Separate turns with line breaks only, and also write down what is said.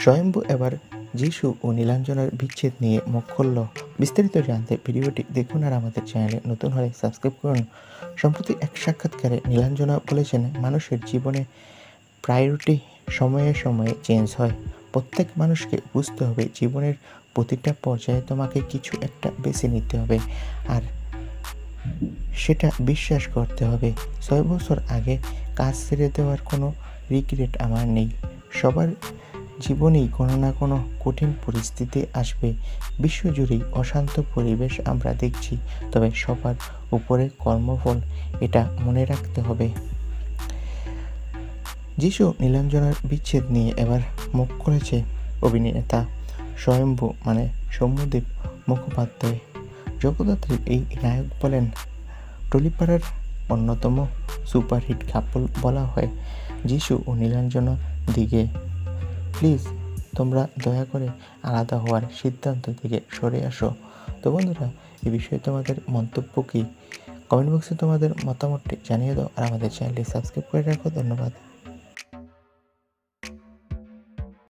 স্বয়ম্ভু এবার যিশু ও নীলাঞ্জনার বিচ্ছেদ নিয়ে মুখ খুলল। বিস্তারিত জানতে ভিডিওটি দেখুন আর আমাদের চ্যানেলে নতুন হলে সাবস্ক্রাইব করুন। সম্প্রতি এক সাক্ষাৎকারে নীলাঞ্জনা বলেছেন, মানুষের জীবনে প্রায়োরিটি সময়ে সময়ে চেঞ্জ হয়। প্রত্যেক মানুষকে বুঝতে হবে জীবনের প্রতিটা পর্যায়ে তোমাকে কিছু একটা বেছে নিতে হবে, আর সেটা বিশ্বাস করতে হবে। 6 বছর আগে কাজ ছেড়ে দেওয়ার কোনো রিগ্রেট আমার নেই। সবার জীবনেই কোনো না কোনো কঠিন পরিস্থিতি আসবে। বিশ্বজুড়েই অশান্ত পরিবেশ আমরা দেখছি, তবে সবার উপরে কর্মফল, এটা মনে রাখতে হবে। যিশু নীলাঞ্জনার বিচ্ছেদ নিয়ে এবার মুখ খুলেছে অভিনেতা স্বয়ম্ভু সৌম্যদীপ মুখোপাধ্যায়। জগদ্ধাত্রীর এই নায়ক বলেন, টলিপাড়ার অন্যতম সুপারহিট কাপল বলা হয় যিশু ও নীলাঞ্জনা দিকে। প্লিজ তোমরা দয়া করে আলাদা হওয়ার সিদ্ধান্ত থেকে সরে আসো। তো বন্ধুরা, এই বিষয়ে তোমাদের মন্তব্য কী? কমেন্ট বক্সে তোমাদের মতামতটি জানিয়ে দাও আর আমাদের চ্যানেলটি সাবস্ক্রাইব করে রাখো। ধন্যবাদ।